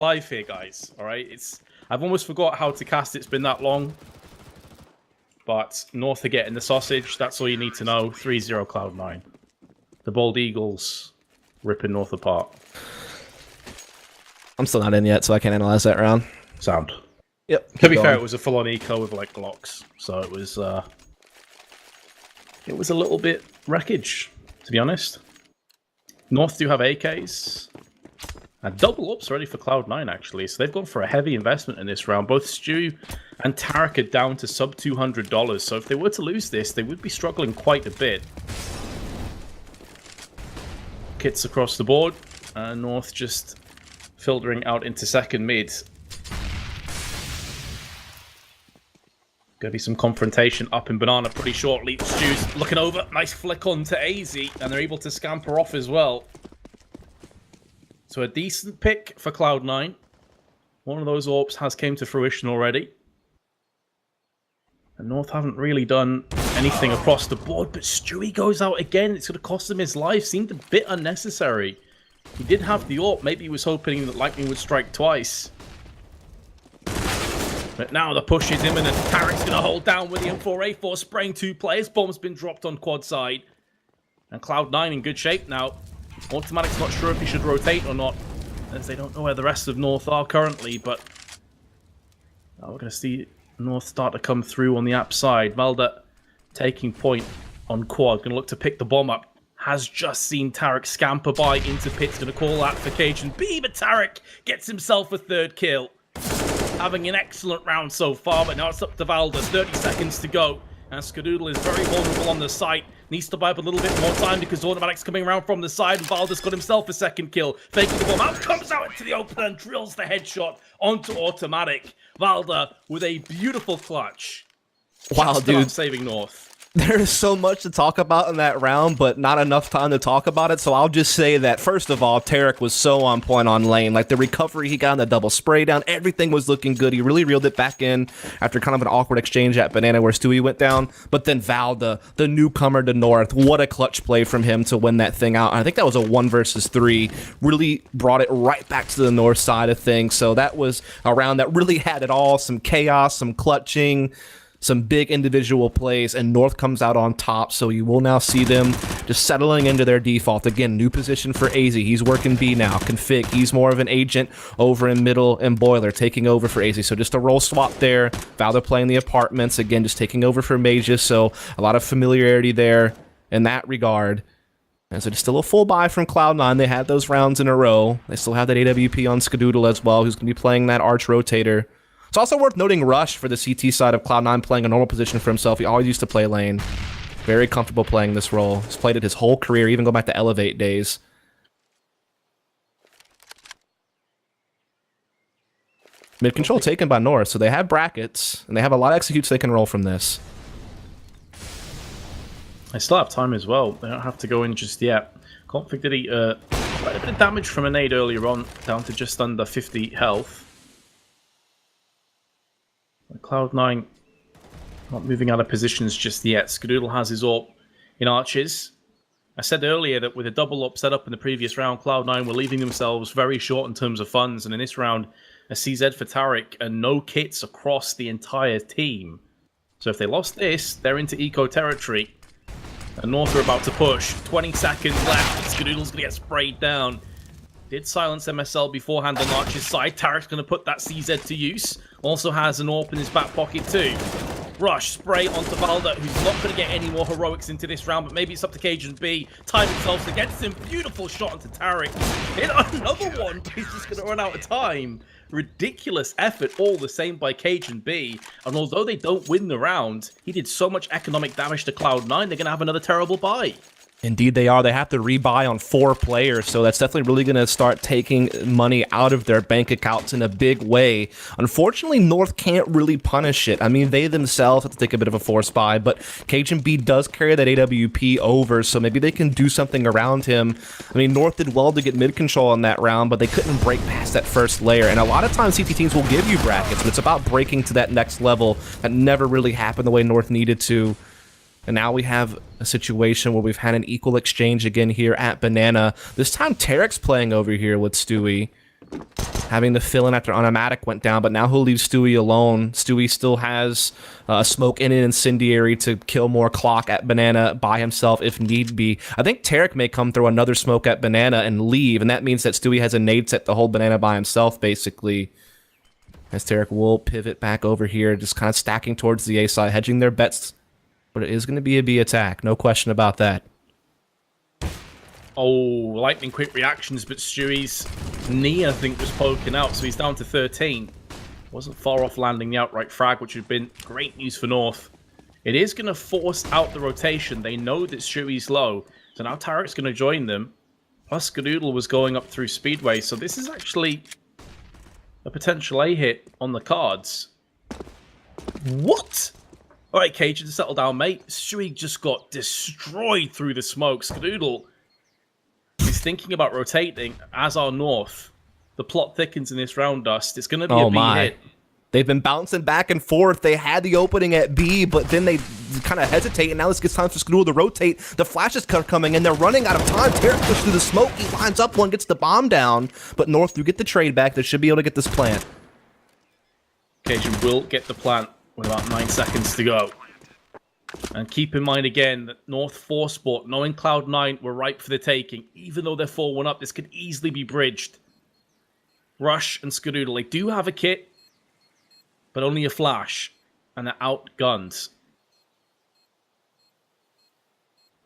live here, guys. All right, I've almost forgot how to cast. It's been that long. But North are getting the sausage. That's all you need to know. 3-0 Cloud9. The Bald Eagles ripping North apart. I'm still not in yet, so I can't analyze that round. Sound. Yep. To be fair, it was a full-on eco with like Glocks, so it was a little bit wreckage, to be honest. North do have AKs. And double ups ready for Cloud9, actually. So they've gone for a heavy investment in this round. Both Stu and Tarek are down to sub $200. So if they were to lose this, they would be struggling quite a bit. Kits across the board. North just filtering out into second mid. Gonna be some confrontation up in Banana pretty shortly. Stu's looking over. Nice flick on to AZ. And they're able to scamper off as well. So a decent pick for Cloud9. One of those AWPs has came to fruition already. And North haven't really done anything across the board, but Stewie goes out again. It's going to cost him his life. Seemed a bit unnecessary. He did have the AWP. Maybe he was hoping that lightning would strike twice. But now the push is imminent. Tarek's going to hold down with the M4A4, spraying 2 players. Bomb's been dropped on quad side. And Cloud9 in good shape now. Automatic's not sure if he should rotate or not, as they don't know where the rest of North are currently, but now we're going to see North start to come through on the app side. Valda taking point on quad, going to look to pick the bomb up. Has just seen Tarek scamper by into pits, going to call that for Cajun B, but Tarek gets himself a 3rd kill. Having an excellent round so far, but now it's up to Valda. 30 seconds to go, and Skadoodle is very vulnerable on the site. Needs to buy up a little bit more time because Automatic's coming around from the side, and Valda's got himself a 2nd kill. Faking the bomb out, comes out into the open and drills the headshot onto Automatic. Valda with a beautiful clutch. Wow, dude. Saving North. There is so much to talk about in that round, but not enough time to talk about it, so I'll just say that, first of all, Tarek was so on point on lane. Like, the recovery he got on the double spray down, everything was looking good. He really reeled it back in after kind of an awkward exchange at Banana where Stewie went down. But then Valda, the newcomer to North, what a clutch play from him to win that thing out. And I think that was a 1 versus 3. Really brought it right back to the North side of things. So that was a round that really had it all. Some chaos, some clutching, some big individual plays, and North comes out on top, so you will now see them just settling into their default. Again, new position for AZ. He's working B now. Config, he's more of an agent over in middle, and Boiler taking over for AZ. So just a role swap there. Valda playing the apartments, again, just taking over for Mages, so a lot of familiarity there in that regard. And so just still a full buy from Cloud9. They had those rounds in a row. They still have that AWP on Skadoodle as well, who's going to be playing that Arch Rotator. It's also worth noting Rush for the CT side of Cloud9 playing a normal position for himself. He always used to play lane. Very comfortable playing this role. He's played it his whole career, even going back to Elevate days. Mid control taken by North, so they have brackets, and they have a lot of executes they can roll from this. They still have time as well. They don't have to go in just yet. Config did eat quite a bit of damage from a nade earlier on, down to just under 50 health. Cloud9 not moving out of positions just yet. Skadoodle has his AWP in arches. I said earlier that with a double up set up in the previous round, Cloud9 were leaving themselves very short in terms of funds, and in this round, a CZ for Tarek and no kits across the entire team. So if they lost this, they're into eco territory. And North are about to push. 20 seconds left. Skadoodle's going to get sprayed down. Did silence MSL beforehand on Arch's side. Tarek's going to put that CZ to use. Also has an AWP in his back pocket too. Rush, spray onto Valda, who's not going to get any more heroics into this round, but maybe it's up to Cajun B. Time himself against him. Beautiful shot onto Tarek. Hit another one, but he's just going to run out of time. Ridiculous effort, all the same by Cajun B. And although they don't win the round, he did so much economic damage to Cloud9, they're going to have another terrible buy. Indeed they are. They have to rebuy on 4 players, so that's definitely really going to start taking money out of their bank accounts in a big way. Unfortunately, North can't really punish it. I mean, they themselves have to take a bit of a force buy, but Cajun B does carry that AWP over, so maybe they can do something around him. I mean, North did well to get mid control on that round, but they couldn't break past that first layer, and a lot of times CT teams will give you brackets, but it's about breaking to that next level. That never really happened the way North needed to. And now we have a situation where we've had an equal exchange again here at Banana. This time Tarek's playing over here with Stewie. having to fill in after automatic went down, but now he'll leave Stewie alone. Stewie still has a smoke in an incendiary to kill more clock at Banana by himself if need be. I think Tarek may come throw another smoke at Banana and leave, and that means that Stewie has a nade set to hold Banana by himself, basically. As Tarek will pivot back over here, just kind of stacking towards the A side, hedging their bets. But it is going to be a B attack, no question about that. Oh, lightning quick reactions, but Stewie's knee, I think, was poking out, so he's down to 13. Wasn't far off landing the outright frag, which would have been great news for North. It is going to force out the rotation. They know that Stewie's low, so now Tarek's going to join them. Plus, Skadoodle was going up through Speedway, so this is actually a potential A hit on the cards. What? All right, Cajun, settle down, mate. Stewie just got destroyed through the smoke. Skadoodle is thinking about rotating, as are North. The plot thickens in this round, Dust. It's going to be a B hit. They've been bouncing back and forth. They had the opening at B, but then they kind of hesitate, and now this gets time for Skadoodle to rotate. The flashes are coming, and they're running out of time. Tarek pushes through the smoke. He lines up one, gets the bomb down, but North do get the trade back. They should be able to get this plant. Cajun will get the plant with about 9 seconds to go. And keep in mind again that North 4 Sport, knowing Cloud9 were ripe for the taking, even though they're 4-1 up, this could easily be bridged. Rush and Skadoodle, they do have a kit, but only a flash, and they're outgunned.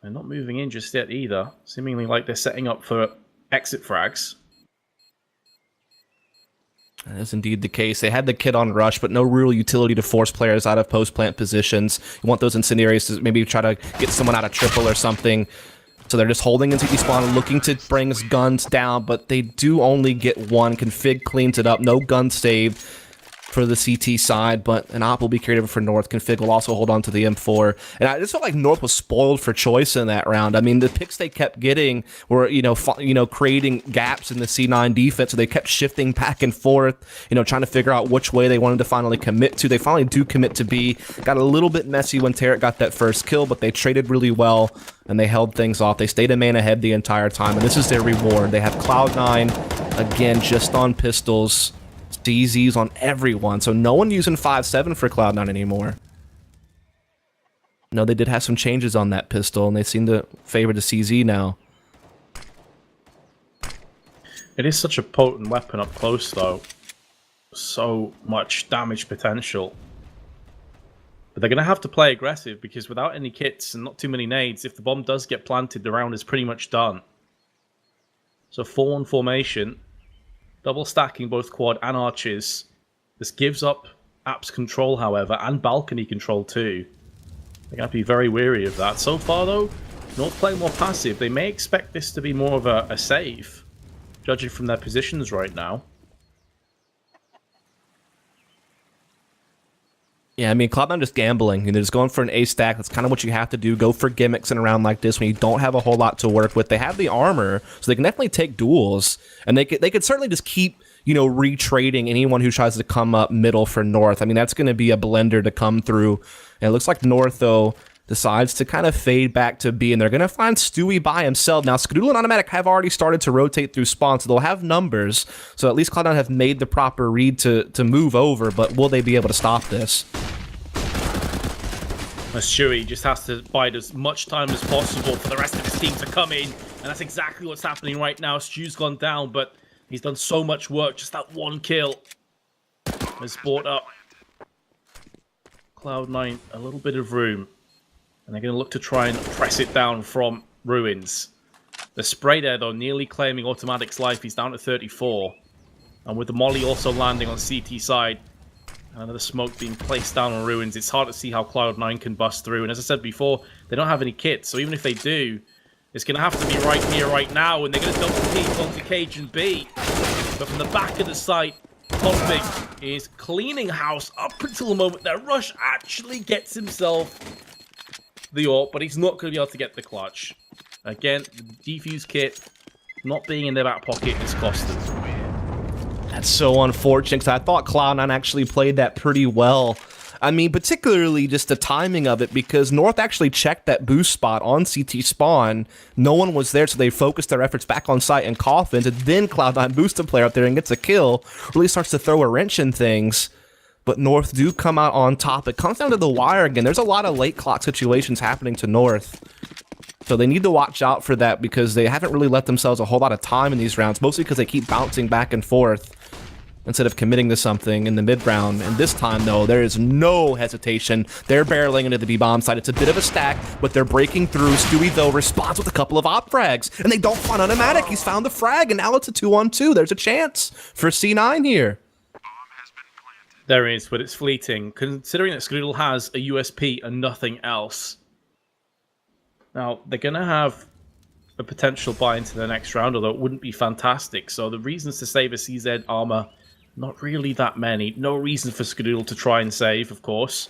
They're not moving in just yet either, seemingly like they're setting up for exit frags. That is indeed the case. They had the kit on Rush, but no real utility to force players out of post-plant positions. You want those incendiaries to maybe try to get someone out of triple or something. So they're just holding into spawn, looking to bring guns down, but they do only get one. Config cleans it up. No gun saved for the CT side, but an op will be carried over for North. Config will also hold on to the M4. And I just felt like North was spoiled for choice in that round. I mean, the picks they kept getting were, creating gaps in the C9 defense, so they kept shifting back and forth, trying to figure out which way they wanted to finally commit to. They finally do commit to B. Got a little bit messy when Tarek got that first kill, but they traded really well, and they held things off. They stayed a man ahead the entire time, and this is their reward. They have Cloud9, again, just on pistols. DZs on everyone, so no one using 5.7 for Cloud9 anymore. No, they did have some changes on that pistol, and they seem to favor the CZ now. It is such a potent weapon up close, though. So much damage potential. But they're going to have to play aggressive, because without any kits and not too many nades, if the bomb does get planted, the round is pretty much done. So 4-1 formation. Double stacking both quad and arches. This gives up apps control, however, and balcony control too. They're going to be very wary of that. So far, though, North playing more passive. They may expect this to be more of a save, judging from their positions right now. Yeah, I mean, Cloud9 just gambling. They're just going for an A stack. That's kind of what you have to do. Go for gimmicks in a round like this when you don't have a whole lot to work with. They have the armor, so they can definitely take duels. And they could certainly just keep, retrading anyone who tries to come up middle for North. I mean, that's going to be a blender to come through. And it looks like North, though, decides to kind of fade back to B, and they're going to find Stewie by himself. Now, Skadoodle and Automatic have already started to rotate through spawn, so they'll have numbers. So at least Cloud9 have made the proper read to move over, but will they be able to stop this? Stewie just has to bide as much time as possible for the rest of his team to come in, and that's exactly what's happening right now. Stu's gone down, but he's done so much work. Just that one kill has brought up Cloud9 a little bit of room, and they're going to look to try and press it down from Ruins. The spray there, though, nearly claiming Automatic's life. He's down to 34, and with the molly also landing on CT side, and another smoke being placed down on Ruins, it's hard to see how Cloud9 can bust through. And as I said before, they don't have any kits, so even if they do, it's going to have to be right here, right now, and they're going to double peek onto Cajun B. But from the back of the site, Config is cleaning house up until the moment that Rush actually gets himself the AWP, but he's not going to be able to get the clutch. Again, the defuse kit not being in their back pocket is cost them. That's so unfortunate, because I thought Cloud9 actually played that pretty well I mean, particularly just the timing of it, because North actually checked that boost spot on CT spawn. No one was there, so they focused their efforts back on site and coffins, and then Cloud9 boosts a player up there and gets a kill. Really starts to throw a wrench in things. But North do come out on top. It comes down to the wire again. There's a lot of late clock situations happening to North. So they need to watch out for that, because they haven't really let themselves a whole lot of time in these rounds, mostly because they keep bouncing back and forth instead of committing to something in the mid-round. And this time, though, there is no hesitation. They're barreling into the B-bomb side. It's a bit of a stack, but they're breaking through. Stewie, though, responds with a couple of op frags, and they don't find automatic. He's found the frag, and now it's a 2-on-2. There's a chance for C9 here. There is, but it's fleeting, considering that Skrudl has a USP and nothing else. Now, they're going to have a potential buy into the next round, although it wouldn't be fantastic. So the reasons to save a CZ armor, not really that many. No reason for Skrudl to try and save, of course.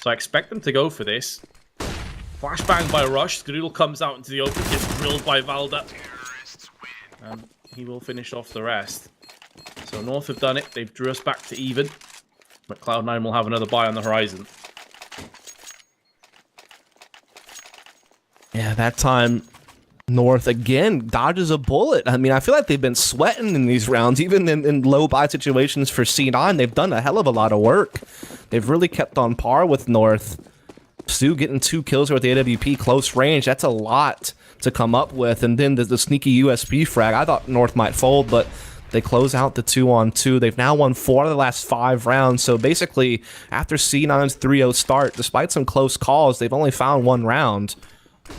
So I expect them to go for this. Flashbang by Rush. Skrudl comes out into the open, gets drilled by Valda. And he will finish off the rest. So North have done it. They've drew us back to even. But Cloud9 will have another buy on the horizon. Yeah, that time North again dodges a bullet. I mean, I feel like they've been sweating in these rounds, even in low buy situations for C9. They've done a hell of a lot of work. They've really kept on par with North. Stu getting 2 kills with the AWP close range. That's a lot to come up with. And then the sneaky USP frag. I thought North might fold, but they close out the 2-on-2. They've now won 4 of the last 5 rounds. So basically, after C9's 3-0 start, despite some close calls, they've only found 1 round.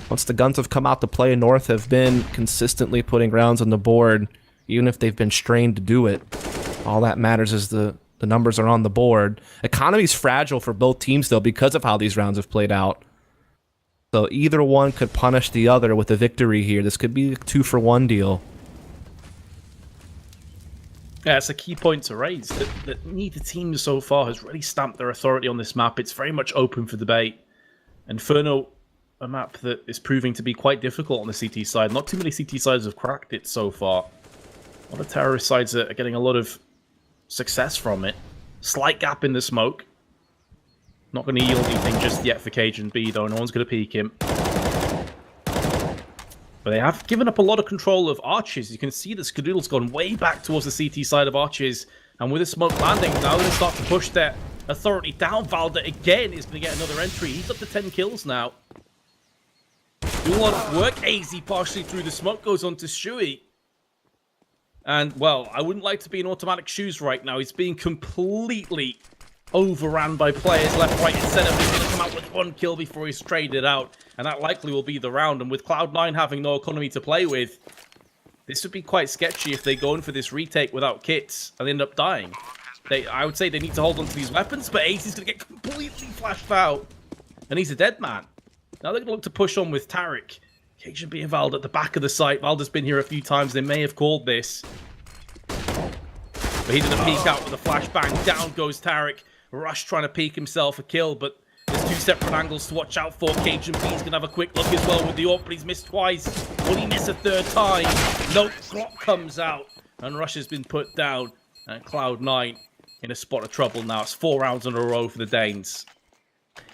Once the guns have come out to play, North have been consistently putting rounds on the board, even if they've been strained to do it. All that matters is the numbers are on the board. Economy's fragile for both teams, though, because of how these rounds have played out. So either one could punish the other with a victory here. This could be a 2-for-1 deal. Yeah, it's a key point to raise, that neither team so far has really stamped their authority on this map. It's very much open for debate. Inferno, a map that is proving to be quite difficult on the CT side. Not too many CT sides have cracked it so far. A lot of terrorist sides are getting a lot of success from it. Slight gap in the smoke. Not going to yield anything just yet for Cajun B, though. No one's going to peek him. But they have given up a lot of control of Arches. You can see that Skrudl's gone way back towards the CT side of Arches. And with a smoke landing, now they're going to start to push their authority down. Valda again is going to get another entry. He's up to 10 kills now. Doing a lot of work. AZ partially through the smoke goes on to Stewie. And, well, I wouldn't like to be in automatic shoes right now. He's being completely overran by players left, right, and center. He's going to come out with 1 kill before he's traded out. And that likely will be the round. And with Cloud9 having no economy to play with, this would be quite sketchy if they go in for this retake without kits and end up dying. I would say they need to hold on to these weapons, but AZ is going to get completely flashed out. And he's a dead man. Now they're going to look to push on with Tariq. Cajun B and Valda at the back of the site. Valda's been here a few times. They may have called this. But he's going to peek out with a flashbang. Down goes Tariq. Rush trying to peek himself a kill, but there's 2 separate angles to watch out for. Cajun B's going to have a quick look as well with the AWP, but he's missed twice. Will he miss a 3rd time? Nope, Glock comes out, and Rush has been put down. And Cloud9 in a spot of trouble now. It's 4 rounds in a row for the Danes.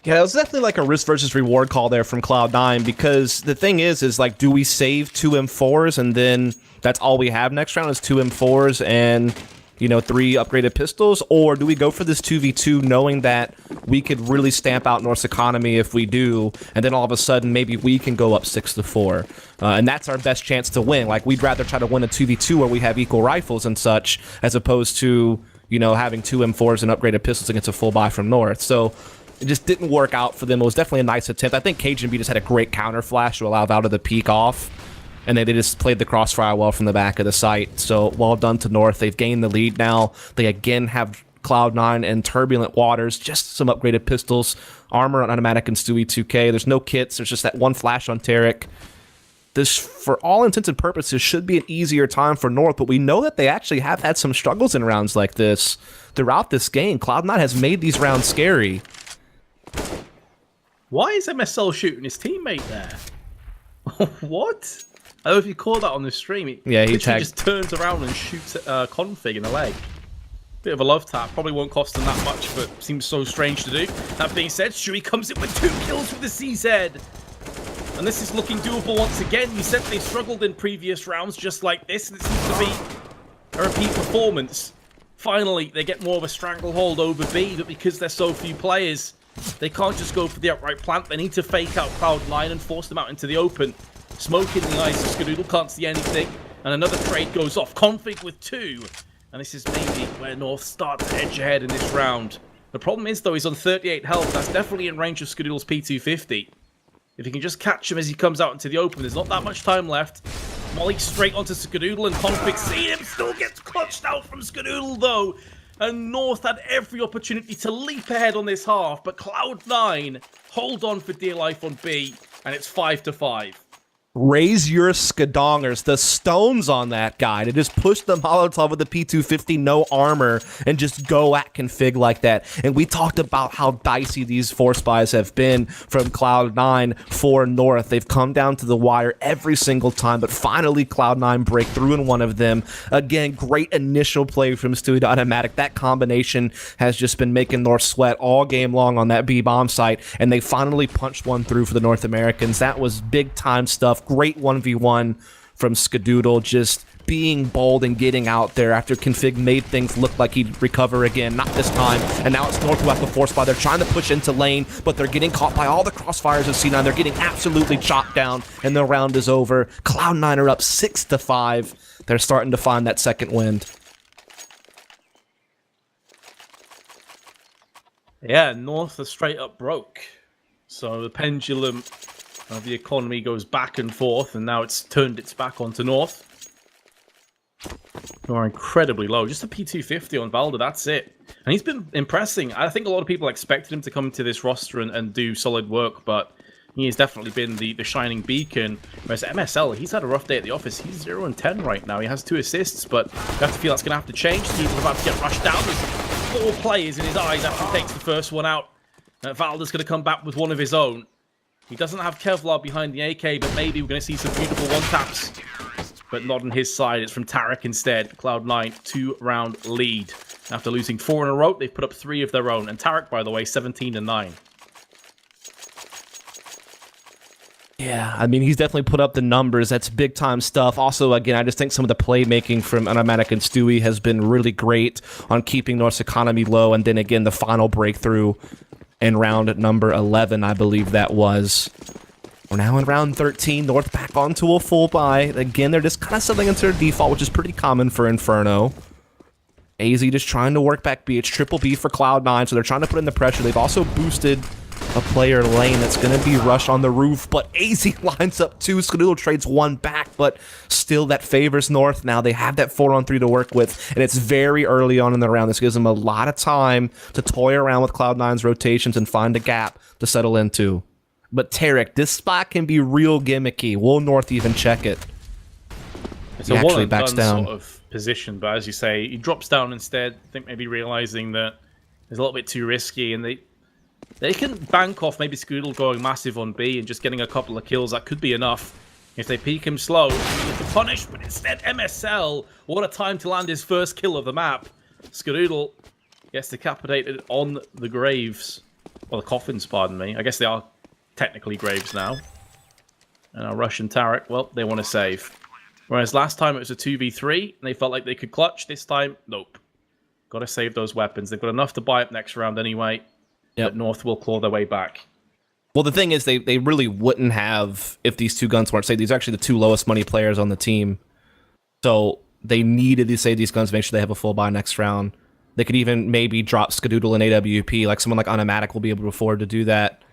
Yeah, it was definitely like a risk versus reward call there from Cloud9, because the thing is like, do we save 2 M4s and then that's all we have next round is 2 M4s and, you know, 3 upgraded pistols? Or do we go for this 2v2 knowing that we could really stamp out North's economy if we do, and then all of a sudden maybe we can go up 6-4? And that's our best chance to win. Like, we'd rather try to win a 2v2 where we have equal rifles and such, as opposed to, you know, having 2 M4s and upgraded pistols against a full buy from North. So it just didn't work out for them. It was definitely a nice attempt. I think Cajun B just had a great counter flash to allow Valda to peek off, and they just played the crossfire well from the back of the site. So well done to North. They've gained the lead now. They again have Cloud9 in turbulent waters, just some upgraded pistols, armor on automatic and Stewie 2K. There's no kits. There's just that 1 flash on Tariq. This, for all intents and purposes, should be an easier time for North, but we know that they actually have had some struggles in rounds like this throughout this game. Cloud9 has made these rounds scary. Why is MSL shooting his teammate there? What? I don't know if you caught that on the stream. Yeah, he just turns around and shoots Config in the leg. Bit of a love tap. Probably won't cost them that much, but seems so strange to do. That being said, Shui comes in with 2 kills with the CZ. And this is looking doable once again. You said they struggled in previous rounds just like this, and it seems to be a repeat performance. Finally, they get more of a stranglehold over B, but because there's so few players, they can't just go for the outright plant. They need to fake out Cloud9 and force them out into the open. Smoke in the eyes of Skadoodle, can't see anything. And another trade goes off. Config with 2. And this is maybe where North starts to edge ahead in this round. The problem is, though, he's on 38 health. That's definitely in range of Skadoodle's P250. If you can just catch him as he comes out into the open, there's not that much time left. Molly straight onto Skadoodle, and Config see him. Still gets clutched out from Skadoodle, though. And North had every opportunity to leap ahead on this half. But Cloud9 hold on for dear life on B, and it's 5-5. Raise your skadongers. The stones on that guy to just push the Molotov with the P250, no armor, and just go at config like that. And we talked about how dicey these force buys have been from Cloud9 for North. They've come down to the wire every single time, but finally Cloud9 break through in one of them. Again, great initial play from Stewie to Automatic. That combination has just been making North sweat all game long on that B bomb site, and they finally punched one through for the North Americans. That was big time stuff. Great 1v1 from Skadoodle, just being bold and getting out there after Config made things look like he'd recover again. Not this time. And now it's North who have to force by. They're trying to push into lane, but they're getting caught by all the crossfires of C9. They're getting absolutely chopped down, and the round is over. Cloud9 are up 6-5. They're starting to find that second wind. Yeah, North are straight up broke. So the pendulum of the economy goes back and forth, and now it's turned its back onto North, who are incredibly low. Just a P250 on Valda, that's it. And he's been impressing. I think a lot of people expected him to come to this roster and do solid work, but he has definitely been the shining beacon. Whereas MSL, he's had a rough day at the office. He's 0-10 right now. He has 2 assists, but you have to feel that's going to have to change. He's about to get rushed down. There's 4 players in his eyes after he takes the first one out. Valda's going to come back with one of his own. He doesn't have Kevlar behind the AK, but maybe we're going to see some beautiful one-taps. But not on his side. It's from Tarek instead. Cloud9, 2-round lead. After losing 4 in a row, they've put up 3 of their own. And Tarek, by the way, 17-9. Yeah, I mean, he's definitely put up the numbers. That's big-time stuff. Also, again, I just think some of the playmaking from Automatic and Stewie has been really great on keeping North's economy low. And then, again, the final breakthrough in round number 11, I believe that was. We're now in round 13. North back onto a full buy. Again, they're just kind of settling into their default, which is pretty common for Inferno. AZ just trying to work back B. It's triple B for Cloud9, so they're trying to put in the pressure. They've also boosted a player lane that's going to be rushed on the roof, but AZ lines up 2. Skadoodle trades 1 back, but still that favors North. Now they have that 4-on-3 to work with, and it's very early on in the round. This gives them a lot of time to toy around with Cloud9's rotations and find a gap to settle into. But Tarek, this spot can be real gimmicky. Will North even check it? It's a one and done sort of position, but as you say, he drops down instead. I think maybe realizing that it's a little bit too risky, and they can bank off maybe Skadoodle going massive on B and just getting a couple of kills. That could be enough. If they peek him slow, he gets punished, but instead MSL, what a time to land his first kill of the map. Skadoodle gets decapitated on the graves. Or the coffins, pardon me. I guess they are technically graves now. And our Russian Tarek, well, they want to save. Whereas last time it was a 2v3, and they felt like they could clutch. This time, nope. Got to save those weapons. They've got enough to buy up next round anyway. Yep. But North will claw their way back. Well, the thing is, they really wouldn't have if these 2 guns weren't saved. These are actually the 2 lowest money players on the team. So they needed to save these guns to make sure they have a full buy next round. They could even maybe drop Skadoodle and AWP. Like someone like Automatic will be able to afford to do that.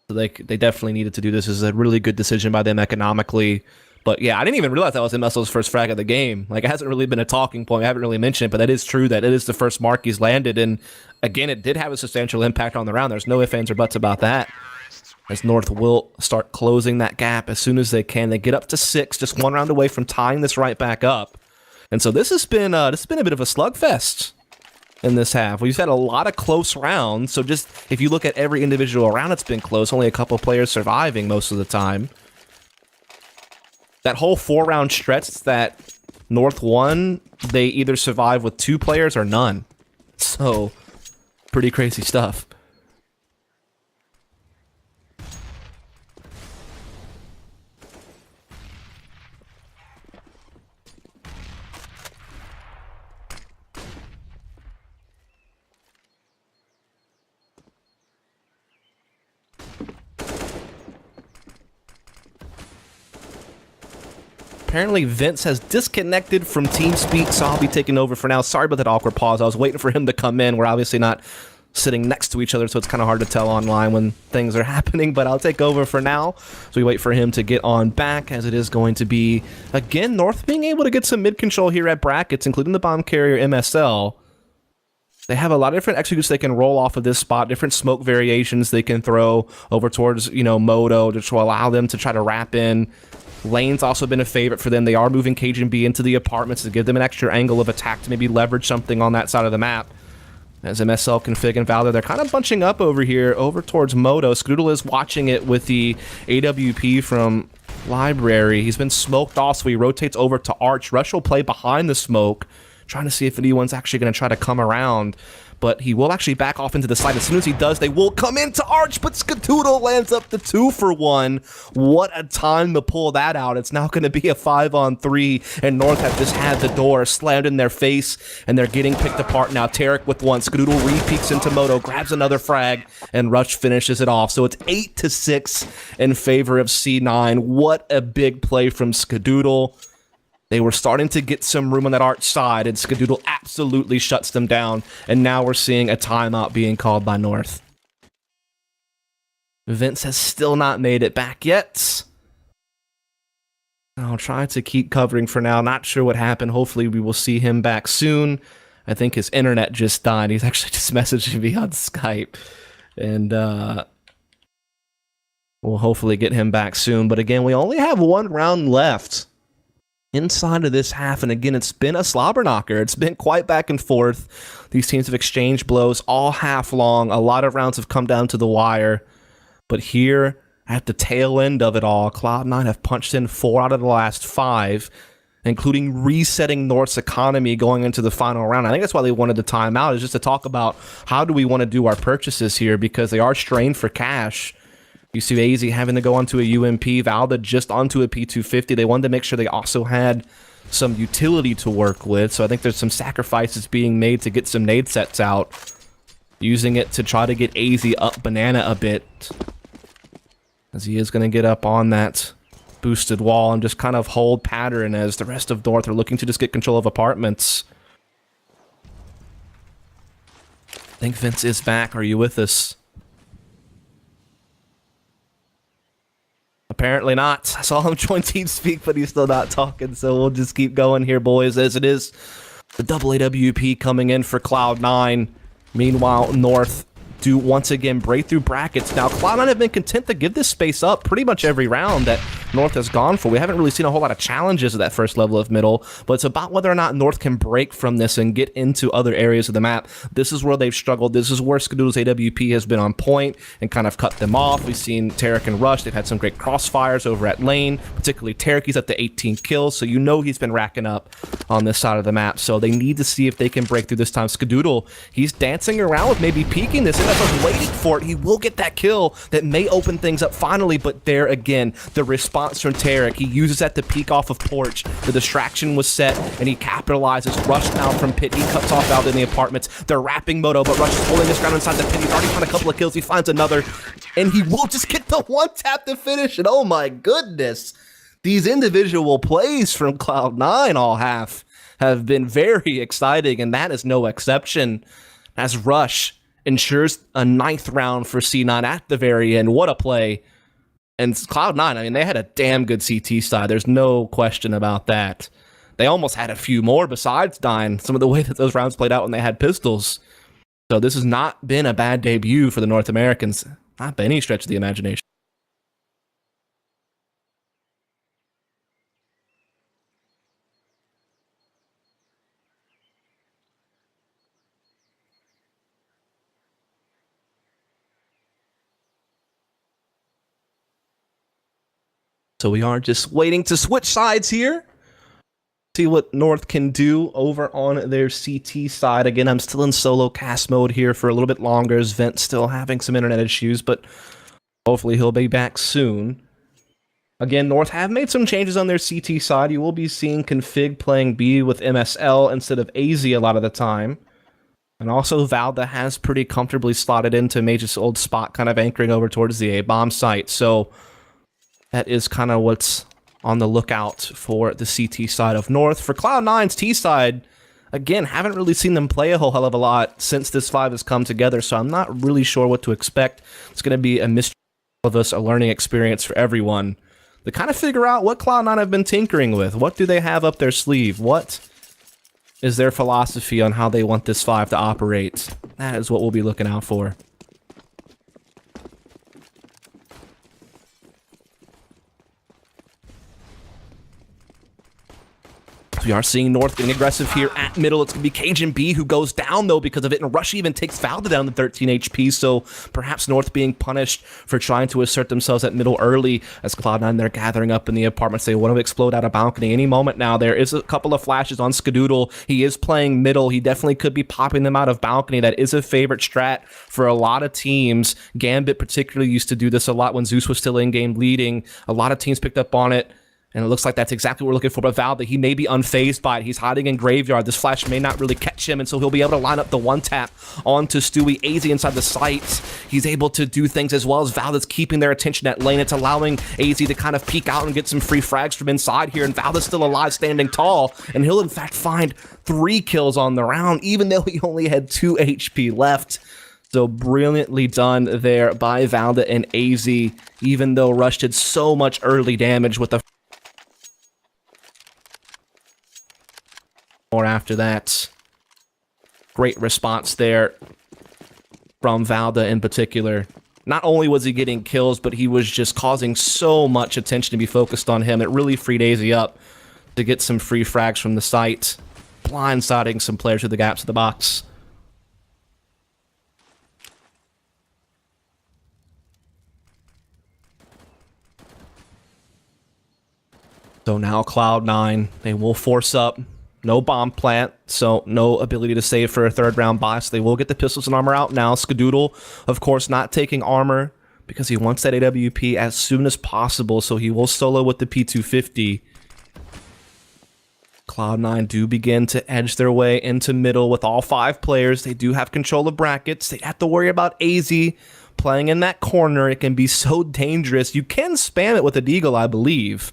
So they definitely needed to do this. This is a really good decision by them economically. But yeah, I didn't even realize that was MSL's first frag of the game. Like, it hasn't really been a talking point. I haven't really mentioned it, but that is true that it is the first mark he's landed. And again, it did have a substantial impact on the round. There's no ifs, ands, or buts about that. As North will start closing that gap as soon as they can. They get up to 6, just 1 round away from tying this right back up. And so this has been a bit of a slugfest in this half. We've had a lot of close rounds. So just if you look at every individual round, it's been close. Only a couple players surviving most of the time. That whole 4-round stretch that North won, they either survive with 2 players or none. So, pretty crazy stuff. Apparently, Vince has disconnected from TeamSpeak, so I'll be taking over for now. Sorry about that awkward pause. I was waiting for him to come in. We're obviously not sitting next to each other, so it's kind of hard to tell online when things are happening, but I'll take over for now. So we wait for him to get on back, as it is going to be, again, North being able to get some mid-control here at brackets, including the bomb carrier MSL. They have a lot of different executes they can roll off of this spot, different smoke variations they can throw over towards, you know, Moto to allow them to try to wrap in. Lane's also been a favorite for them. They are moving Cajun B into the apartments to give them an extra angle of attack to maybe leverage something on that side of the map. As MSL, Config, and Valor, they're kind of bunching up over here, over towards Moto. Scoodle is watching it with the AWP from Library. He's been smoked off, so he rotates over to Arch. Rush will play behind the smoke, trying to see if anyone's actually going to try to come around. But he will actually back off into the side. As soon as he does, they will come into Arch, but Skadoodle lands up the 2-for-1. What a time to pull that out. It's now going to be a 5-on-3, and North have just had the door slammed in their face, and they're getting picked apart now. Tarek with one. Skadoodle re-peeks into Moto, grabs another frag, and Rush finishes it off. So it's 8-6 in favor of C9. What a big play from Skadoodle. They were starting to get some room on that Arch side, and Skadoodle absolutely shuts them down, and now we're seeing a timeout being called by North. Vince has still not made it back yet. I'll try to keep covering for now. Not sure what happened. Hopefully we will see him back soon. I think his internet just died. He's actually just messaging me on Skype, and we'll hopefully get him back soon. But again, we only have 1 round left inside of this half, and again, it's been a slobber knocker. It's been quite back and forth. These teams have exchanged blows all half long. A lot of rounds have come down to the wire, but here at the tail end of it all, Cloud9 have punched in 4 out of the last 5, including resetting North's economy going into the final round. I think that's why they wanted the timeout, is just to talk about how do we want to do our purchases here, because they are strained for cash. You see AZ having to go onto a UMP, Valda just onto a P250. They wanted to make sure they also had some utility to work with, so I think there's some sacrifices being made to get some nade sets out, using it to try to get AZ up banana a bit, as he is going to get up on that boosted wall and just kind of hold pattern as the rest of North are looking to just get control of apartments. I think Vince is back. Are you with us? Apparently not. I saw him join TeamSpeak, but he's still not talking, so we'll just keep going here, boys, as it is the double AWP coming in for Cloud9. Meanwhile, North do once again break through brackets. Now, Cloud9 have been content to give this space up pretty much every round that North has gone for. We haven't really seen a whole lot of challenges at that first level of middle, but it's about whether or not North can break from this and get into other areas of the map. This is where they've struggled. This is where Skadoodle's AWP has been on point and kind of cut them off. We've seen Tarek and Rush. They've had some great crossfires over at lane, particularly Tarek. He's up to 18 kills, so you know he's been racking up on this side of the map. So they need to see if they can break through this time. Skadoodle, he's dancing around with maybe peeking this. And that's waiting for it. He will get that kill that may open things up finally, but there again, the response from Tarek. He uses that to peek off of Porch. The distraction was set, and he capitalizes. Rush now from pit. He cuts off out in the apartments. They're wrapping Moto, but Rush is holding his ground inside the pit. He's already found a couple of kills. He finds another, and he will just get the one tap to finish. And oh my goodness, these individual plays from Cloud9 all half have been very exciting, and that is no exception, as Rush ensures a 9th round for C9 at the very end. What a play. And Cloud9, I mean, they had a damn good CT side. There's no question about that. They almost had a few more besides dying, some of the way that those rounds played out when they had pistols. So this has not been a bad debut for the North Americans, not by any stretch of the imagination. So we are just waiting to switch sides here See what North can do over on their CT side. Again, I'm still in solo cast mode here for a little bit longer as Vent's still having some internet issues, but hopefully he'll be back soon. Again, North have made some changes on their CT side. You will be seeing Config playing B with MSL instead of AZ a lot of the time. And also Valda has pretty comfortably slotted into Mage's old spot, kind of anchoring over towards the A-bomb site. So that is kind of what's on the lookout for the CT side of North. For Cloud9's T side, again, haven't really seen them play a whole hell of a lot since this 5 has come together, so I'm not really sure what to expect. It's going to be a mystery of us, a learning experience for everyone to kind of figure out what Cloud9 have been tinkering with. What do they have up their sleeve? What is their philosophy on how they want this 5 to operate? That is what we'll be looking out for. We are seeing North getting aggressive here at middle. It's going to be Cajun B who goes down, though, because of it, and Rush even takes Valda down to 13 HP, so perhaps North being punished for trying to assert themselves at middle early as Cloud9, they're gathering up in the apartments. They want to explode out of balcony any moment now. There is a couple of flashes on Skadoodle. He is playing middle. He definitely could be popping them out of balcony. That is a favorite strat for a lot of teams. Gambit particularly used to do this a lot when Zeus was still in-game leading. A lot of teams picked up on it. And it looks like that's exactly what we're looking for. But Valda, he may be unfazed by it. He's hiding in Graveyard. This flash may not really catch him, and so he'll be able to line up the one-tap onto Stewie. AZ inside the sights. He's able to do things as well as Valda's keeping their attention at lane. It's allowing AZ to kind of peek out and get some free frags from inside here, and Valda's still alive, standing tall. And he'll, in fact, find 3 kills on the round, even though he only had 2 HP left. So brilliantly done there by Valda and AZ, even though Rush did so much early damage with the or after that. Great response there from Valda in particular. Not only was he getting kills, but he was just causing so much attention to be focused on him. It really freed AZ up to get some free frags from the site, blindsiding some players through the gaps of the box. So now Cloud9, they will force up. No bomb plant, so no ability to save for a 3rd round buy, so they will get the pistols and armor out now. Skadoodle, of course, not taking armor because he wants that AWP as soon as possible, so he will solo with the P250. Cloud9 do begin to edge their way into middle with all 5 players. They do have control of brackets. They have to worry about AZ playing in that corner. It can be so dangerous. You can spam it with a Deagle, I believe.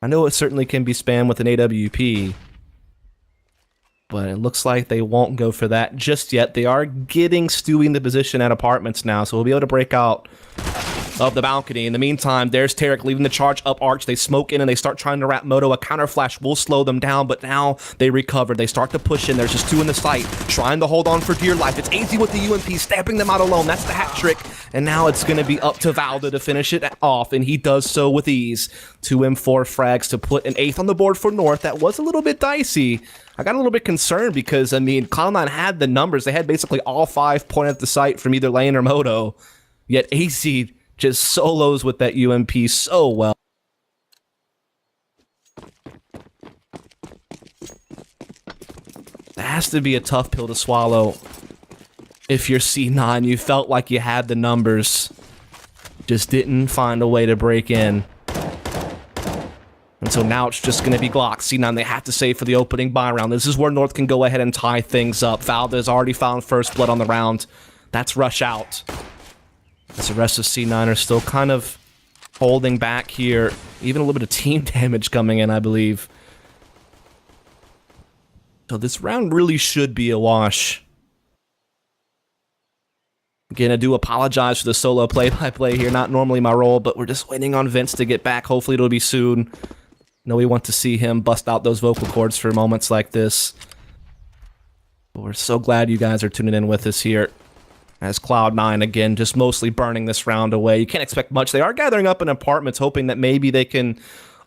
I know it certainly can be spammed with an AWP. But it looks like they won't go for that just yet. They are getting Stewie in the position at apartments now, so we'll be able to break out of the balcony. In the meantime, there's Tarek leading the charge up arch. They smoke in and they start trying to wrap Moto. A counter flash will slow them down, but now they recover. They start to push in. There's just 2 in the site, trying to hold on for dear life. It's AZ with the UMP, stamping them out alone. That's the hat trick. And now it's going to be up to Valda to finish it off, and he does so with ease. 2 M4 frags to put an 8th on the board for North. That was a little bit dicey. I got a little bit concerned because, I mean, Cloud9 had the numbers. They had basically all 5 pointed at the site from either lane or Moto. Yet AZ just solos with that UMP so well. That has to be a tough pill to swallow. If you're C9, you felt like you had the numbers, just didn't find a way to break in. And so now it's just going to be Glock. C9, they have to save for the opening buy round. This is where North can go ahead and tie things up. Valda has already found first blood on the round. That's Rush out. As the rest of C9 are still kind of holding back here. Even a little bit of team damage coming in, I believe. So this round really should be a wash. Again, I do apologize for the solo play-by-play here. Not normally my role, but we're just waiting on Vince to get back. Hopefully it'll be soon. No, we want to see him bust out those vocal cords for moments like this. But we're so glad you guys are tuning in with us here. As Cloud9, again, just mostly burning this round away. You can't expect much. They are gathering up in apartments, hoping that maybe they can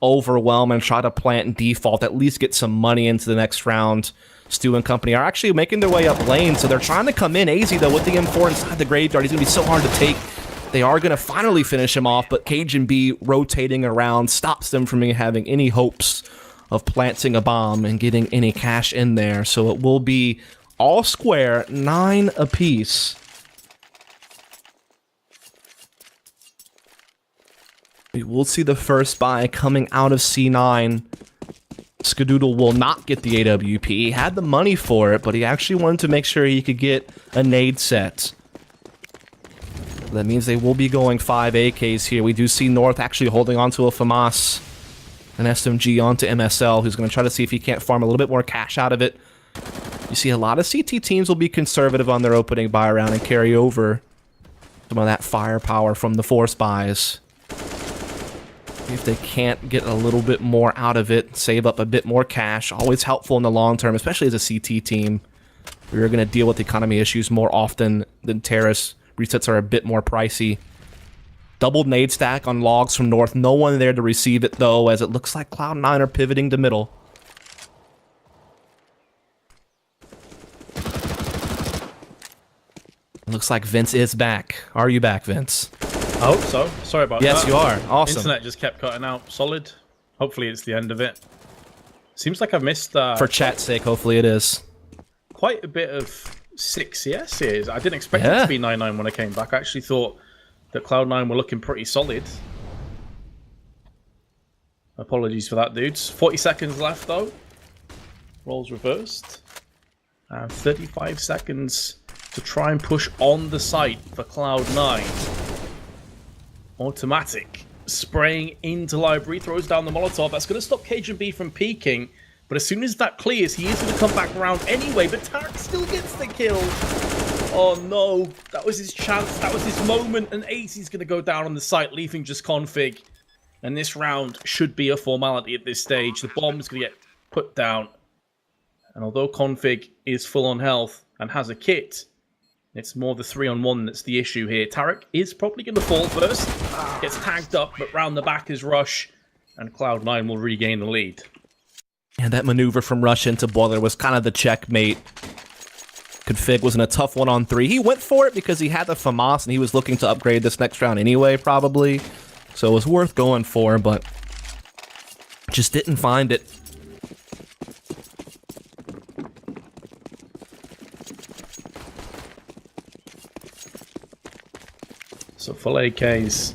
overwhelm and try to plant and default, at least get some money into the next round. Stu and company are actually making their way up lane, so they're trying to come in. AZ, though, with the M4 inside the Graveyard. He's going to be so hard to take. They are going to finally finish him off, but Cajun B rotating around stops them from having any hopes of planting a bomb and getting any cash in there. So it will be all square, 9 apiece. We will see the first buy coming out of C9. Skadoodle will not get the AWP. He had the money for it, but he actually wanted to make sure he could get a nade set. That means they will be going 5 AKs here. We do see North actually holding onto a FAMAS, an SMG onto MSL, who's going to try to see if he can't farm a little bit more cash out of it. You see a lot of CT teams will be conservative on their opening buy round and carry over some of that firepower from the force buys. If they can't get a little bit more out of it, save up a bit more cash, always helpful in the long term, especially as a CT team. We're going to deal with economy issues more often than Terrace. Resets are a bit more pricey. Double nade stack on logs from North. No one there to receive it, though, as it looks like Cloud9 are pivoting to middle. Looks like Vince is back. Are you back, Vince? I hope so. Sorry about that. Yes, you are. Awesome. Internet just kept cutting out. Solid. Hopefully it's the end of it. Seems like I've missed... For chat's sake, hopefully it is. Quite a bit of 6 CSs. I didn't expect it to be 9-9 when I came back. I actually thought that Cloud9 were looking pretty solid. Apologies for that, dudes. 40 seconds left, though. Roles reversed. And 35 seconds to try and push on the site for Cloud9. Automatic. Spraying into library. Throws down the Molotov. That's going to stop Cajun B from peeking. But as soon as that clears, he is going to come back around anyway. But Tarek still gets the kill. Oh no. That was his chance. That was his moment. And AC's going to go down on the site, leaving just config. And this round should be a formality at this stage. The bomb's going to get put down. And although config is full on health and has a kit, it's more the 3-on-1 that's the issue here. Tarek is probably going to fall first. Gets tagged up, but round the back is Rush. And Cloud9 will regain the lead. And that maneuver from Rush into Boiler was kind of the checkmate. Config was in a tough 1-on-3. He went for it because he had the FAMAS and he was looking to upgrade this next round anyway, probably. So it was worth going for, but just didn't find it. So full AKs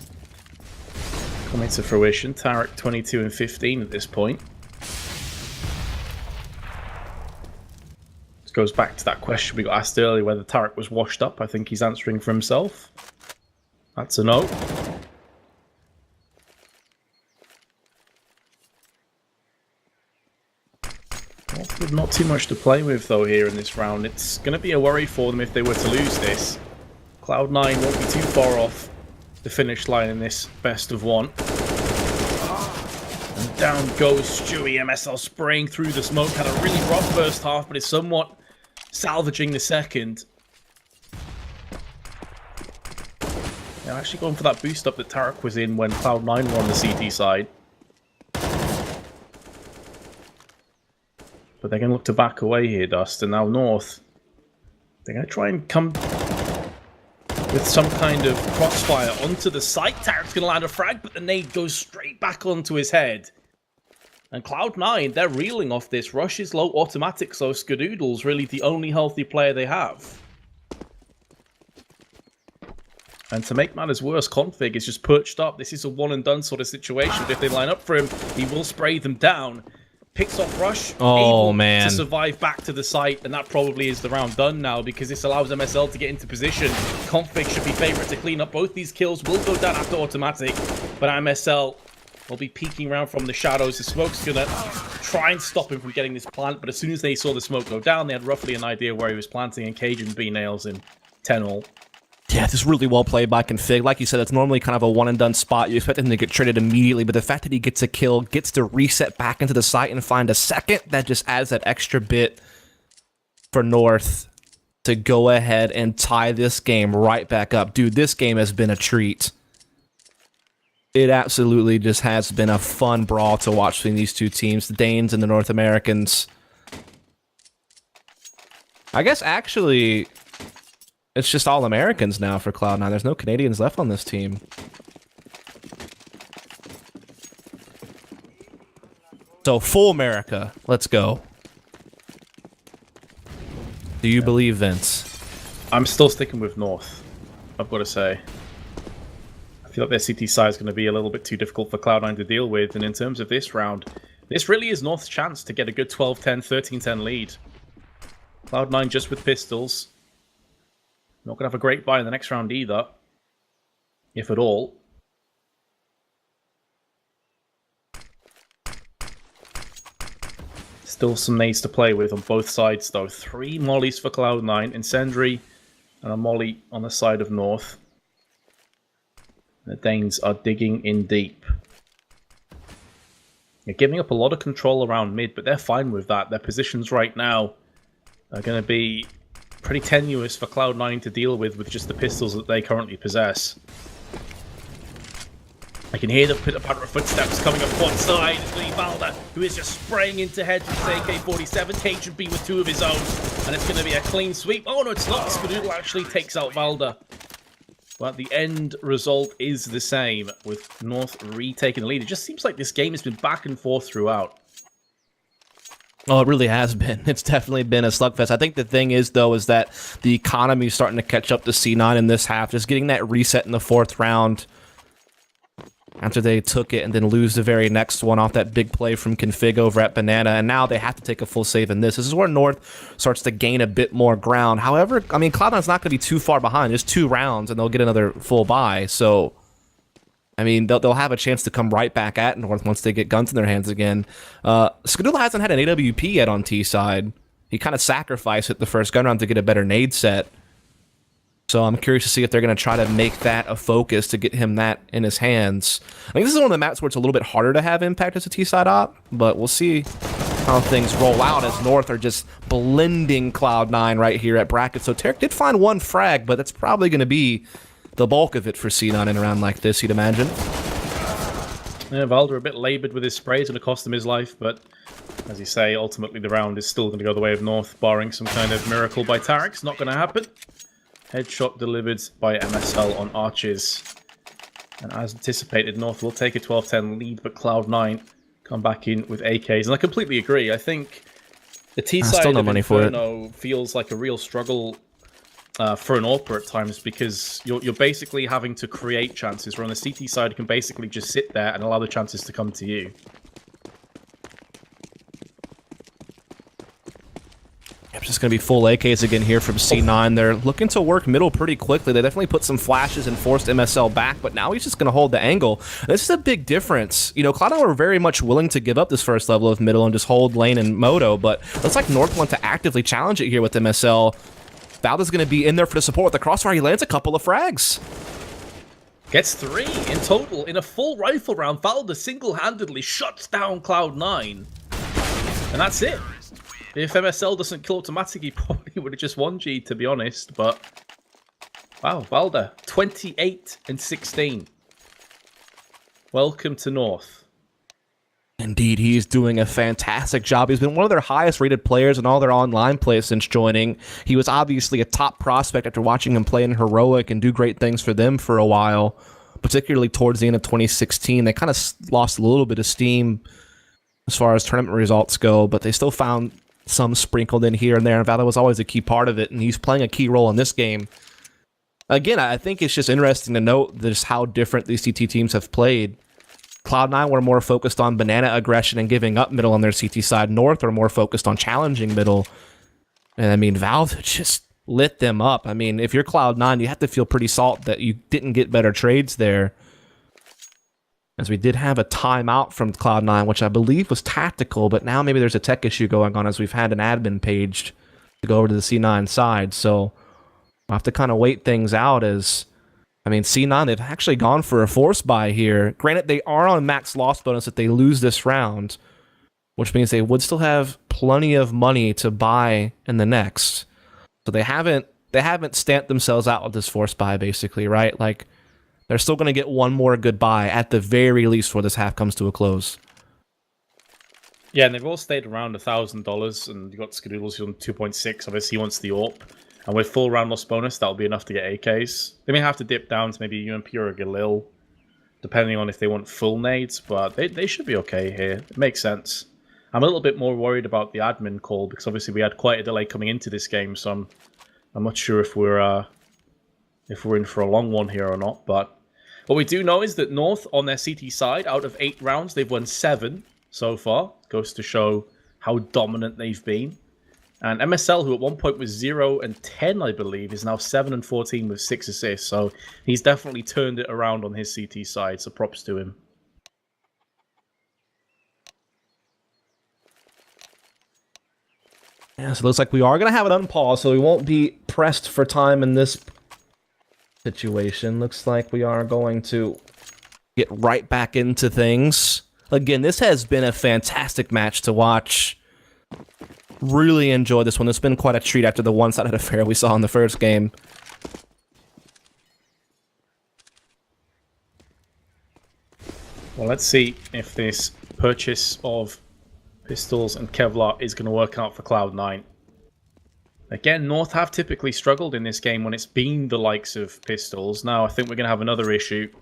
coming to fruition. Tarek 22 and 15 at this point. This goes back to that question we got asked earlier whether Tarek was washed up. I think he's answering for himself. That's a no. Well, not too much to play with though here in this round. It's going to be a worry for them if they were to lose this. Cloud9 won't be too far off the finish line in this best of one. And down goes Stewie. MSL spraying through the smoke. Had a really rough first half, but is somewhat salvaging the second. They're actually going for that boost up that Tarek was in when Cloud9 were on the CT side. But they're going to look to back away here, Dust. And now North. They're going to try and come with some kind of crossfire onto the site. Tarek's going to land a frag, but the nade goes straight back onto his head. And Cloud9, they're reeling off this. Rush is low automatic, so Skadoodle's really the only healthy player they have. And to make matters worse, Config is just perched up. This is a one-and-done sort of situation. But if they line up for him, he will spray them down. Picks off Rush, able to survive back to the site, and that probably is the round done now because this allows MSL to get into position. Config should be favourite to clean up. Both these kills will go down after automatic, but MSL will be peeking around from the shadows. The smoke's going to try and stop him from getting this plant, but as soon as they saw the smoke go down, they had roughly an idea where he was planting, and Cajun B nails him 10-all. Yeah, this is really well played by Config. Like you said, it's normally kind of a one-and-done spot. You expect him to get traded immediately, but the fact that he gets a kill, gets to reset back into the site and find a second, that just adds that extra bit for North to go ahead and tie this game right back up. Dude, this game has been a treat. It absolutely just has been a fun brawl to watch between these two teams, the Danes and the North Americans. I guess, actually, it's just all Americans now for Cloud9. There's no Canadians left on this team. So, full America. Let's go. Do you believe, Vince? I'm still sticking with North, I've got to say. I feel like their CT side is going to be a little bit too difficult for Cloud9 to deal with, and in terms of this round, this really is North's chance to get a good 12-10, 13-10 lead. Cloud9 just with pistols. Not going to have a great buy in the next round either, if at all. Still some nades to play with on both sides, though. 3 mollies for Cloud9, Incendiary, and a molly on the side of North. The Danes are digging in deep. They're giving up a lot of control around mid, but they're fine with that. Their positions right now are going to be pretty tenuous for Cloud9 to deal with just the pistols that they currently possess. I can hear the pitter-patter of footsteps coming up one side. It's going to be Valda, who is just spraying into heads with his AK-47. Cage should be with 2 of his own, and it's going to be a clean sweep. Oh no, it's not. Skadoodle actually takes out Valda. But the end result is the same, with North retaking the lead. It just seems like this game has been back and forth throughout. Oh, it really has been. It's definitely been a slugfest. I think the thing is, though, is that the economy is starting to catch up to C9 in this half. Just getting that reset in the 4th round after they took it and then lose the very next one off that big play from Config over at Banana, and now they have to take a full save in this. This is where North starts to gain a bit more ground. However, I mean, Cloud9's not going to be too far behind. Just 2 rounds, and they'll get another full buy. So, I mean, they'll have a chance to come right back at North once they get guns in their hands again. Skadoodle hasn't had an AWP yet on T side. He kind of sacrificed it the first gun round to get a better nade set. So I'm curious to see if they're going to try to make that a focus to get him that in his hands. I think this is one of the maps where it's a little bit harder to have impact as a T-side op, but we'll see how things roll out as North are just blending Cloud9 right here at bracket. So Tarek did find 1 frag, but that's probably going to be the bulk of it for C9 in a round like this, you'd imagine. Yeah, Valder a bit laboured with his spray. It's going to cost him his life, but as you say, ultimately the round is still going to go the way of North, barring some kind of miracle by Tarek. It's not going to happen. Headshot delivered by MSL on Arches. And as anticipated, North will take a 12-10 lead, but Cloud9 come back in with AKs. And I completely agree. I think the T side of Inferno feels like a real struggle for an AWPer at times, because you're basically having to create chances, where on the CT side you can basically just sit there and allow the chances to come to you. It's just going to be full AKs again here from C9. They're looking to work middle pretty quickly. They definitely put some flashes and forced MSL back, but now he's just going to hold the angle. This is a big difference. You know, Cloud9 were very much willing to give up this first level of middle and just hold lane and moto, but looks like North want to actively challenge it here with MSL. Valda's going to be in there for the support with the crossfire. He lands a couple of frags. Gets 3 in total in a full rifle round. Valda single-handedly shuts down Cloud9. And that's it. If MSL doesn't kill automatic, he probably would have just 1G'd, to be honest, but wow, Valda, 28 and 16. Welcome to North. Indeed, he's doing a fantastic job. He's been one of their highest rated players in all their online plays since joining. He was obviously a top prospect after watching him play in Heroic and do great things for them for a while, particularly towards the end of 2016. They kind of lost a little bit of steam as far as tournament results go, but they still found some sprinkled in here and there, and Valda was always a key part of it, and he's playing a key role in this game. Again, I think it's just interesting to note just how different these CT teams have played. Cloud9 were more focused on banana aggression and giving up middle on their CT side. North are more focused on challenging middle. And I mean, Valve just lit them up. I mean, if you're Cloud9, you have to feel pretty salt that you didn't get better trades there. As we did have a timeout from Cloud9, which I believe was tactical, but now maybe there's a tech issue going on as we've had an admin page to go over to the C9 side. So we'll have to kind of wait things out as, I mean, C9, they've actually gone for a force buy here. Granted, they are on max loss bonus if they lose this round, which means they would still have plenty of money to buy in the next. So they haven't stamped themselves out with this force buy, basically, right? Like, they're still going to get one more good buy at the very least before this half comes to a close. Yeah, and they've all stayed around $1,000, and you've got Skadoodles on 2.6. Obviously, he wants the AWP. And with full round loss bonus, that'll be enough to get AKs. They may have to dip down to maybe UMP or a Galil, depending on if they want full nades, but they should be okay here. It makes sense. I'm a little bit more worried about the admin call because obviously we had quite a delay coming into this game, so I'm not sure if we're in for a long one here or not. But what we do know is that North on their CT side, out of 8 rounds, they've won 7 so far. Goes to show how dominant they've been. And MSL, who at one point was 0-10, I believe, is now 7-14 with 6 assists. So he's definitely turned it around on his CT side. So props to him. Yeah, so it looks like we are going to have it unpaused, so we won't be pressed for time in this situation. Looks like we are going to get right back into things. Again, this has been a fantastic match to watch. Really enjoyed this one. It's been quite a treat after the one-sided affair we saw in the first game. Well, let's see if this purchase of pistols and Kevlar is going to work out for Cloud9. Again, North have typically struggled in this game when it's been the likes of pistols. Now, I think we're going to have another issue.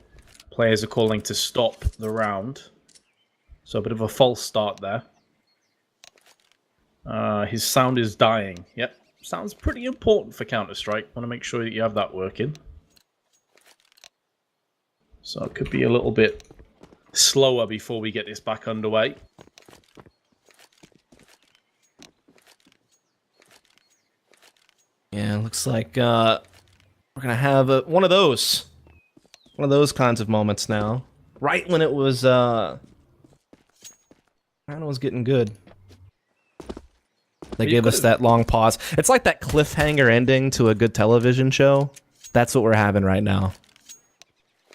Players are calling to stop the round. So a bit of a false start there. His sound is dying. Yep, sounds pretty important for Counter-Strike. Want to make sure that you have that working. So it could be a little bit slower before we get this back underway. Yeah, looks like we're going to have one of those kinds of moments now. Right when it was getting good. They gave us that long pause. It's like that cliffhanger ending to a good television show. That's what we're having right now.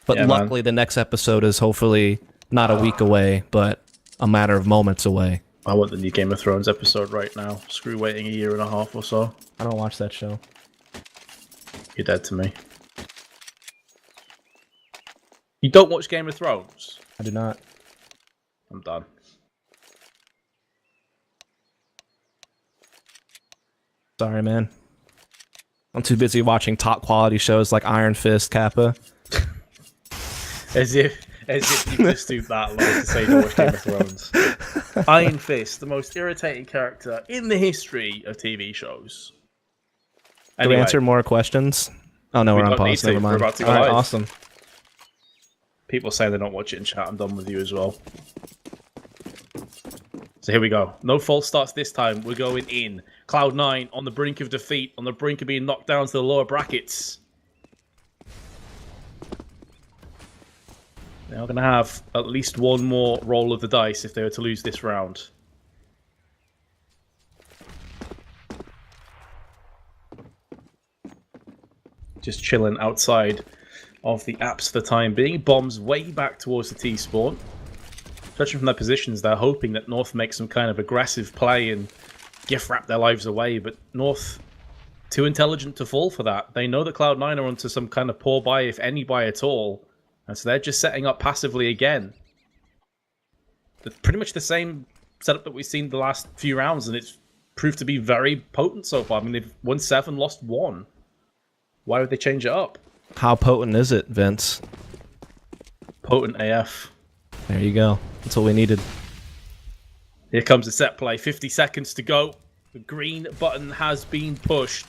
But yeah, luckily, the next episode is hopefully not a week away, but a matter of moments away. I want the new Game of Thrones episode right now. Screw waiting a year and a half or so. I don't watch that show. You're dead to me. You don't watch Game of Thrones? I do not. I'm done. Sorry, man. I'm too busy watching top quality shows like Iron Fist, Kappa. As if you just stoop that low to say you watch Game of Thrones. Iron Fist, the most irritating character in the history of TV shows. Anyway, do we answer more questions? Oh no, we're on pause. Never mind. We're about to go All right, live. awesome. People say they don't watch it in chat. I'm done with you as well. So here we go. No false starts this time. We're going in. Cloud9 on the brink of defeat, on the brink of being knocked down to the lower brackets. They're going to have at least one more roll of the dice if they were to lose this round. Just chilling outside of the apps for the time being. Bombs way back towards the T-spawn. Judging from their positions, they're hoping that North makes some kind of aggressive play and gift wrap their lives away, but North too intelligent to fall for that. They know that Cloud9 are onto some kind of poor buy, if any buy at all, and so they're just setting up passively again. It's pretty much the same setup that we've seen the last few rounds, and it's proved to be very potent so far. I mean, they've won 7, lost 1. Why would they change it up? How potent is it, Vince? Potent AF. There you go. That's what we needed. Here comes the set play. 50 seconds to go. The green button has been pushed.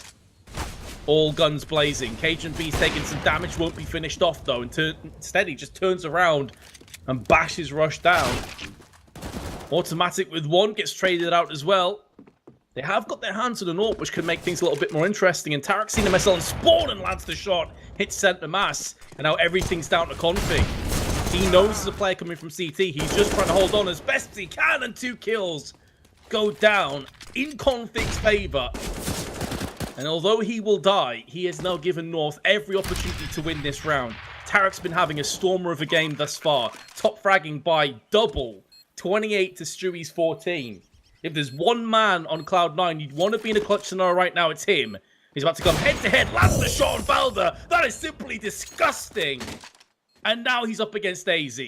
All guns blazing. Cajun B's taking some damage. Won't be finished off, though. Instead, he just turns around and bashes Rush down. Automatic with 1. Gets traded out as well. They have got their hands on an AWP, which could make things a little bit more interesting. And Tarek's seen MSL and spawn and lands the shot. Hits center mass. And now everything's down to config. He knows there's a player coming from CT. He's just trying to hold on as best as he can. And 2 kills go down in config's favor. And although he will die, he has now given North every opportunity to win this round. Tarek's been having a stormer of a game thus far. Top fragging by double. 28 to Stewie's 14. If there's one man on Cloud9 you'd want to be in a clutch scenario right now, it's him. He's about to come head-to-head, lands the shot on Valder. That is simply disgusting. And now he's up against AZ.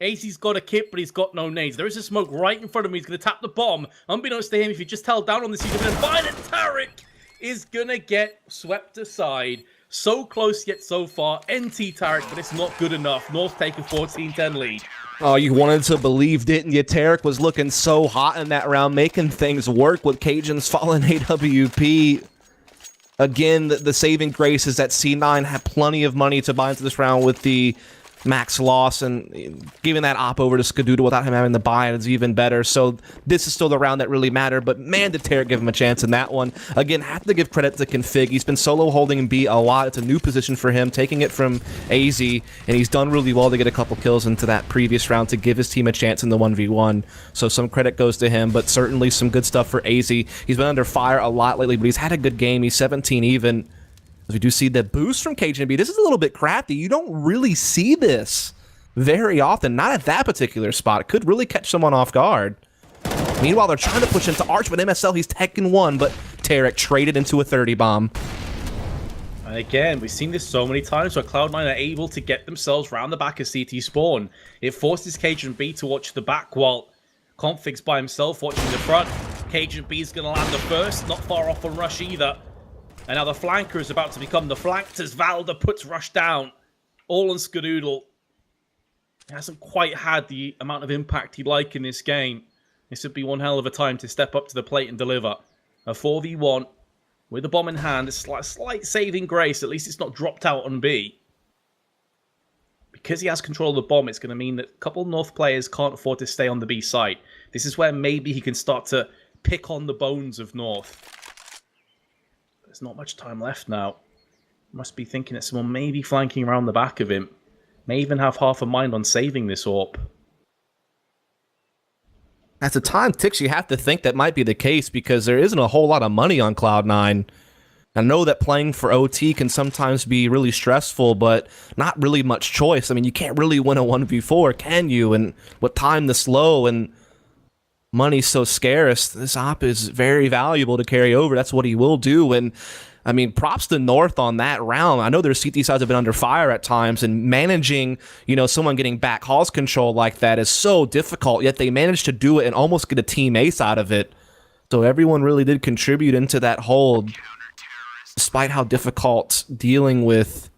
AZ's got a kit, but he's got no nades. There is a smoke right in front of him. He's going to tap the bomb. Unbeknownst to him, if he just held down on this, he's going to find it. Tarek is going to get swept aside. So close yet so far. NT Tarek, but it's not good enough. North take a 14-10 lead. Oh, you wanted to believe, didn't you? Tarek was looking so hot in that round, making things work with Cajuns falling AWP. Again, the saving grace is that C9 had plenty of money to buy into this round with the max loss, and giving that op over to Skadoodle without him having to buy it is even better. So this is still the round that really mattered, but man, did Tarek give him a chance in that one. Again, have to give credit to Config. He's been solo holding B a lot. It's a new position for him, taking it from AZ, and he's done really well to get a couple kills into that previous round to give his team a chance in the 1v1. So some credit goes to him, but certainly some good stuff for AZ. He's been under fire a lot lately, but he's had a good game. He's 17 even. As we do see the boost from Cajun B. This is a little bit crafty. You don't really see this very often. Not at that particular spot. It could really catch someone off guard. Meanwhile, they're trying to push into Arch, but MSL, he's teching one, but Tarek traded into a 30 bomb. And again, we've seen this so many times where Cloud9 are able to get themselves round the back of CT spawn. It forces Cajun B to watch the back while Config's by himself watching the front. Cajun B's going to land the first, not far off on Rush either. And now the flanker is about to become the flanked as Valda puts Rush down. All on Skadoodle. He hasn't quite had the amount of impact he'd like in this game. This would be one hell of a time to step up to the plate and deliver. A 4v1 with a bomb in hand. It's a slight saving grace. At least it's not dropped out on B. Because he has control of the bomb, it's going to mean that a couple of North players can't afford to stay on the B side. This is where maybe he can start to pick on the bones of North. There's not much time left now. Must be thinking that someone may be flanking around the back of him. May even have half a mind on saving this AWP. At the time ticks, you have to think that might be the case because there isn't a whole lot of money on Cloud9. I know that playing for OT can sometimes be really stressful, but not really much choice. I mean, you can't really win a 1v4, can you? And with time this low and money's so scarce, this op is very valuable to carry over. That's what he will do. And I mean, props to North on that round. I know their CT sides have been under fire at times, and managing, you know, someone getting back halls control like that is so difficult, yet they managed to do it and almost get a team ace out of it. So everyone really did contribute into that hold, despite how difficult dealing with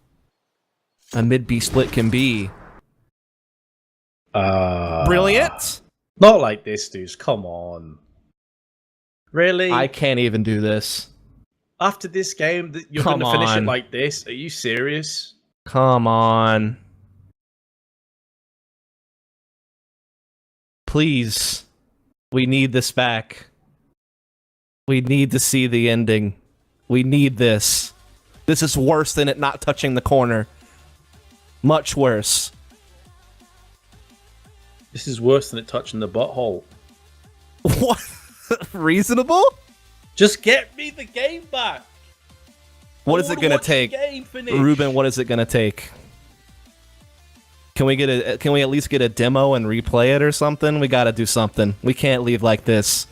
a mid-B split can be. Brilliant. Not like this, dudes. Come on. Really? I can't even do this. After this game, you're going to finish it like this? Are you serious? Come on. Please. We need this back. We need to see the ending. We need this. This is worse than it not touching the corner. Much worse. This is worse than it touching the butthole. What? Reasonable? Just get me the game back. What is it going to take? Ruben, what is it going to take? Can we at least get a demo and replay it or something? We got to do something. We can't leave like this.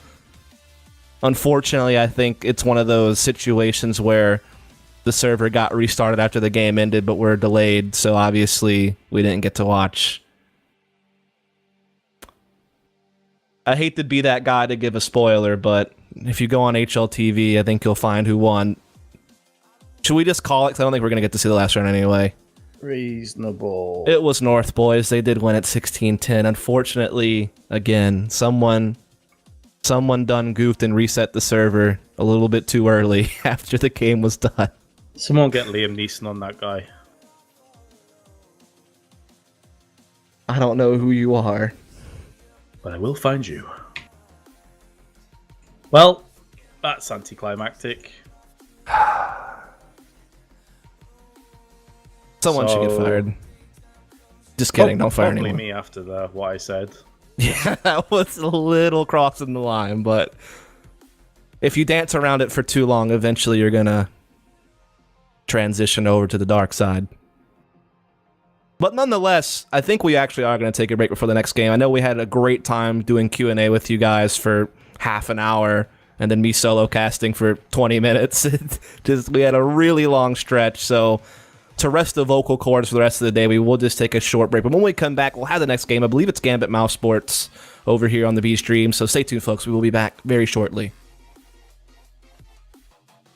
Unfortunately, I think it's one of those situations where the server got restarted after the game ended, but we're delayed, so obviously we didn't get to watch. I hate to be that guy to give a spoiler, but if you go on HLTV, I think you'll find who won. Should we just call it? Because I don't think we're going to get to see the last round anyway. Reasonable. It was North, boys. They did win at 16-10. Unfortunately, again, someone done goofed and reset the server a little bit too early after the game was done. Someone get Liam Neeson on that guy. I don't know who you are. But I will find you. Well, that's anticlimactic. Someone should get fired. Just kidding, don't fire anyone. Probably me after what I said. Yeah, that was a little crossing the line, but if you dance around it for too long, eventually you're gonna transition over to the dark side. But nonetheless, I think we actually are going to take a break before the next game. I know we had a great time doing Q&A with you guys for half an hour, and then me solo casting for 20 minutes. We had a really long stretch, so to rest the vocal cords for the rest of the day, we will just take a short break. But when we come back, we'll have the next game. I believe it's Gambit Mouse Sports over here on the B stream, so stay tuned, folks. We will be back very shortly.